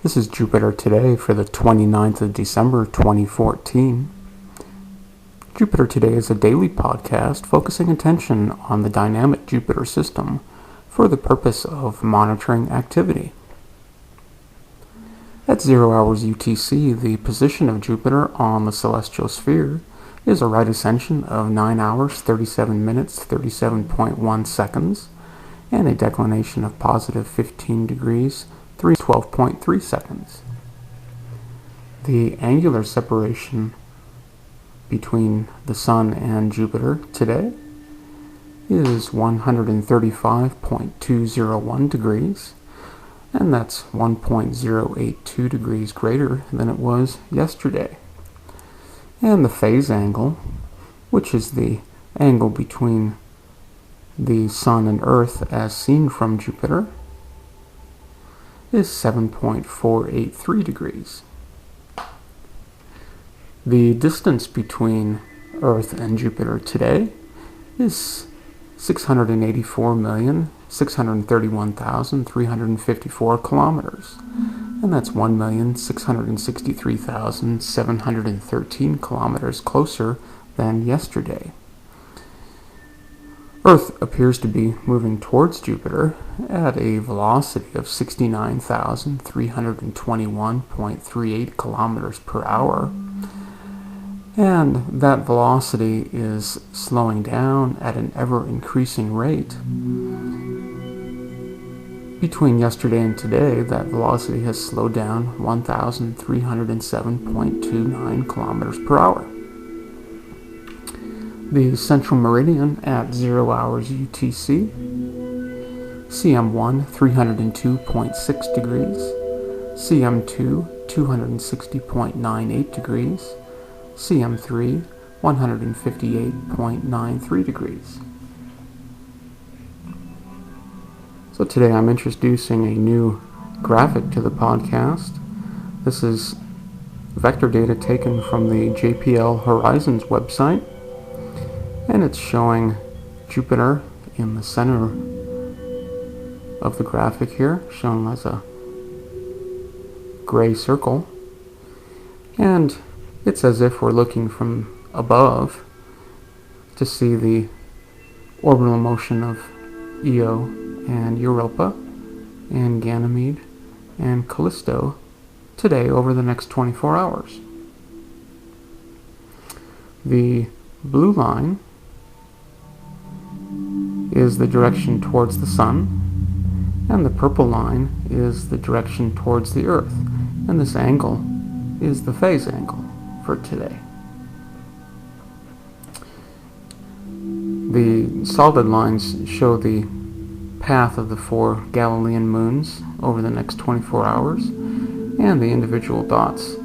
This is Jupiter Today for the 29th of December 2014. Jupiter Today is a daily podcast focusing attention on the dynamic Jupiter system for the purpose of monitoring activity. At 0 hours UTC, the position of Jupiter on the celestial sphere is a right ascension of 9 hours, 37 minutes, 37.1 seconds, and a declination of positive 15 degrees, 12.3 seconds. The angular separation between the Sun and Jupiter today is 135.201 degrees, and that's 1.082 degrees greater than it was yesterday. And the phase angle, which is the angle between the Sun and Earth as seen from Jupiter, is 7.483 degrees. The distance between Earth and Jupiter today is 684,631,354 kilometers, and that's 1,663,713 kilometers closer than yesterday. Earth appears to be moving towards Jupiter at a velocity of 69,321.38 kilometers per hour, and that velocity is slowing down at an ever-increasing rate. Between yesterday and today, that velocity has slowed down 1,307.29 kilometers per hour. The central meridian at 0 hours UTC, CM1 302.6 degrees, CM2 260.98 degrees, CM3 158.93 degrees. So today I'm introducing a new graphic to the podcast. This is vector data taken from the JPL Horizons website, and it's showing Jupiter in the center of the graphic here, shown as a gray circle. And it's as if we're looking from above to see the orbital motion of Io and Europa and Ganymede and Callisto today over the next 24 hours. The blue line is the direction towards the Sun, and the purple line is the direction towards the Earth, and this angle is the phase angle for today. The solid lines show the path of the 4 Galilean moons over the next 24 hours, and the individual dots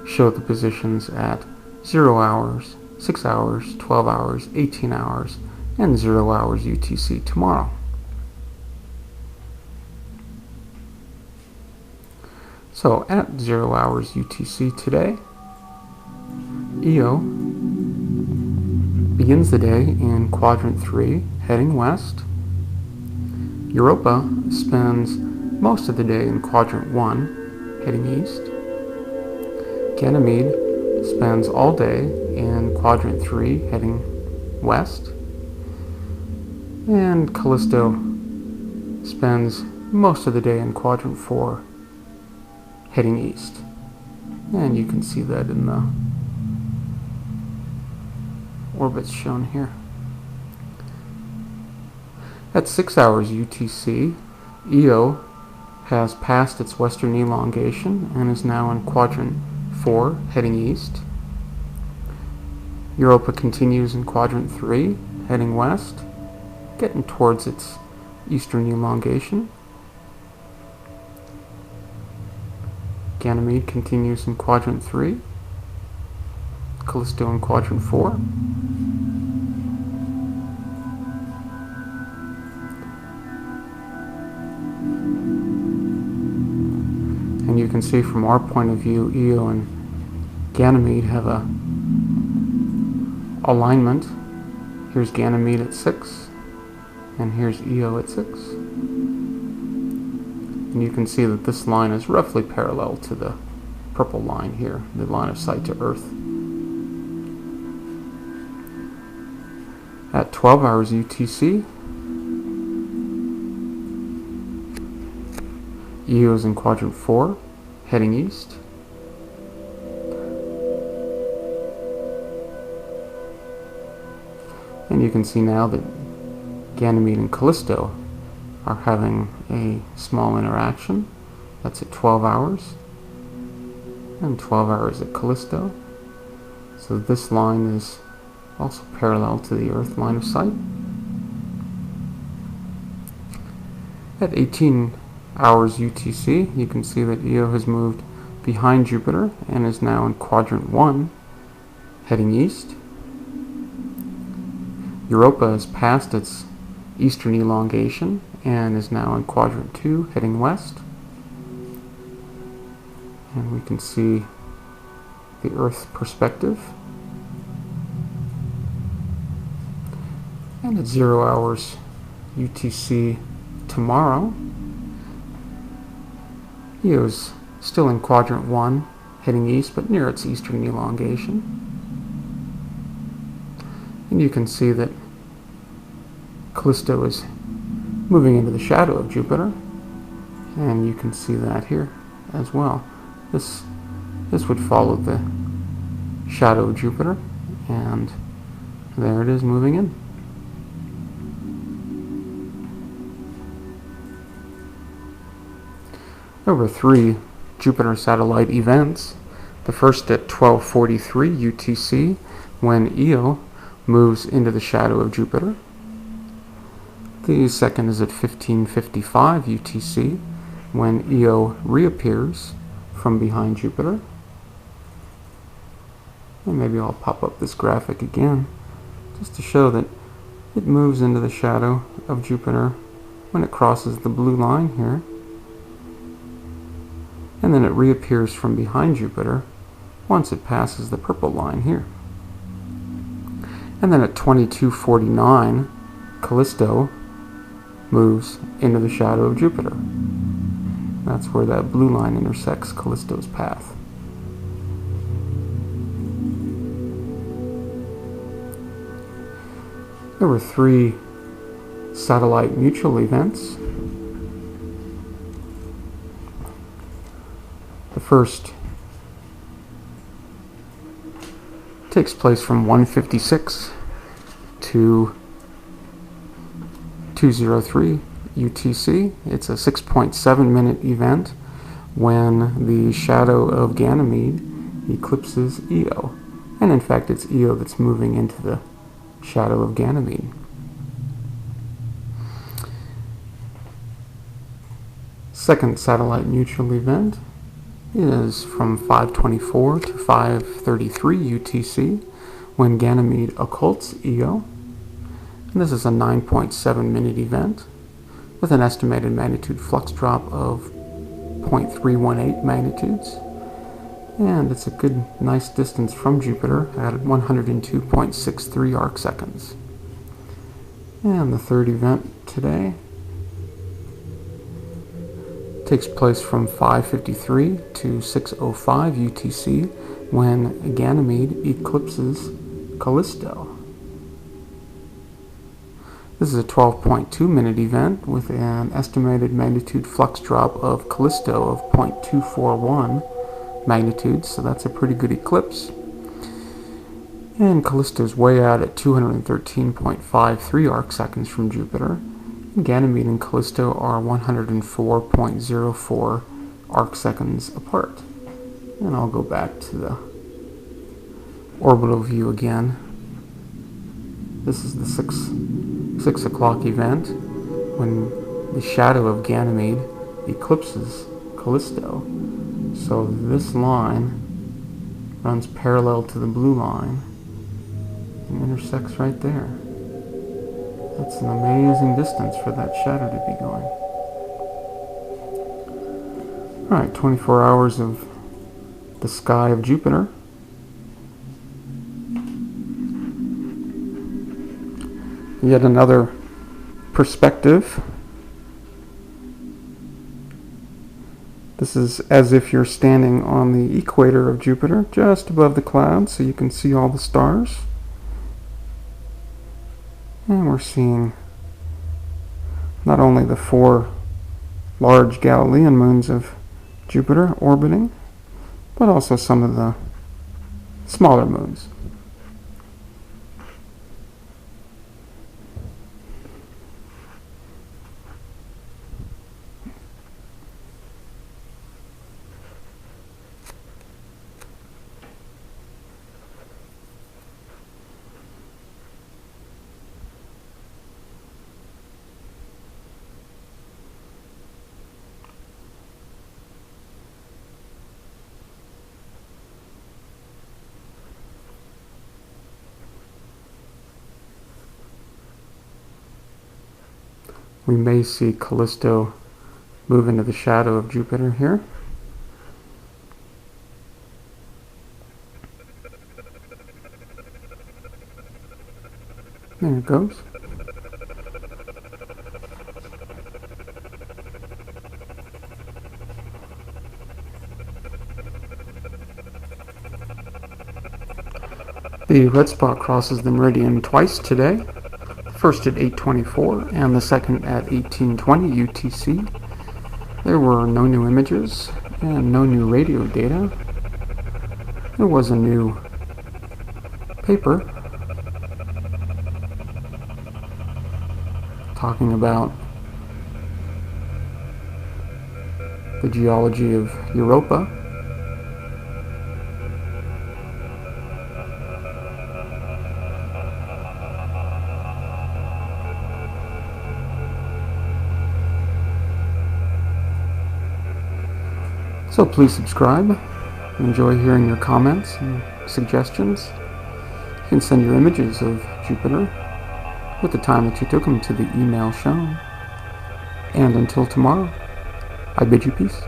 show the positions at 0 hours, 6 hours, 12 hours, 18 hours, and 0 hours UTC tomorrow. So at 0 hours UTC today, Io begins the day in quadrant 3, heading west. Europa spends most of the day in quadrant 1, heading east. Ganymede spends all day in quadrant 3, heading west. And Callisto spends most of the day in quadrant 4, heading east. And you can see that in the orbits shown here. At 6 hours UTC, Io has passed its western elongation and is now in quadrant 4, heading east. Europa continues in quadrant 3, heading west, getting towards its eastern elongation. Ganymede continues in quadrant 3, Callisto in quadrant 4. And you can see from our point of view, Io and Ganymede have a alignment. Here's Ganymede at 6, and here's Io at 6. And you can see that this line is roughly parallel to the purple line here, the line of sight to Earth. At 12 hours UTC, Io is in quadrant 4, heading east. And you can see now that Ganymede and Callisto are having a small interaction. That's at 12 hours. And 12 hours at Callisto. So this line is also parallel to the Earth line of sight. At 18 hours UTC, you can see that Io has moved behind Jupiter and is now in quadrant 1, heading east. Europa has passed its eastern elongation and is now in quadrant 2, heading west. And we can see the Earth perspective. And at 0 hours UTC tomorrow, Io is still in quadrant 1, heading east, but near its eastern elongation. And you can see that Callisto is moving into the shadow of Jupiter, and you can see that here as well. This would follow the shadow of Jupiter, and there it is moving in. There were 3 Jupiter satellite events. The first at 12:43 UTC, when Io moves into the shadow of Jupiter. The second is at 15:55 UTC, when Io reappears from behind Jupiter. And maybe I'll pop up this graphic again, just to show that it moves into the shadow of Jupiter when it crosses the blue line here. And then it reappears from behind Jupiter once it passes the purple line here. And then at 22:49, Callisto moves into the shadow of Jupiter. That's where that blue line intersects Callisto's path. There were 3 satellite mutual events. The first takes place from 1:56 to 2:03 UTC. It's a 6.7 minute event when the shadow of Ganymede eclipses Io. And in fact, it's Io that's moving into the shadow of Ganymede. Second satellite mutual event is from 5:24 to 5:33 UTC, when Ganymede occults Io. And this is a 9.7 minute event with an estimated magnitude flux drop of 0.318 magnitudes. And it's a good, nice distance from Jupiter at 102.63 arc seconds. And the third event today takes place from 5:53 to 6:05 UTC, when Ganymede eclipses Callisto. This is a 12.2 minute event with an estimated magnitude flux drop of Callisto of 0.241 magnitudes, so that's a pretty good eclipse. And Callisto's way out at 213.53 arc seconds from Jupiter. Ganymede and Callisto are 104.04 arc seconds apart. And I'll go back to the orbital view again. This is the 6 o'clock event when the shadow of Ganymede eclipses Callisto. So this line runs parallel to the blue line and intersects right there. That's an amazing distance for that shadow to be going. Alright, 24 hours of the sky of Jupiter. Yet another perspective This is as if you're standing on the equator of Jupiter, just above the clouds, so you can see all the stars. And we're seeing not only the 4 large Galilean moons of Jupiter orbiting, but also some of the smaller moons. We may see Callisto move into the shadow of Jupiter here. There it goes. The red spot crosses the meridian twice today. First at 8:24 and the second at 18:20 UTC. There were no new images and no new radio data. There was a new paper talking about the geology of Europa. So please subscribe. Enjoy hearing your comments and suggestions. You can send your images of Jupiter with the time that you took them to the email shown. And until tomorrow, I bid you peace.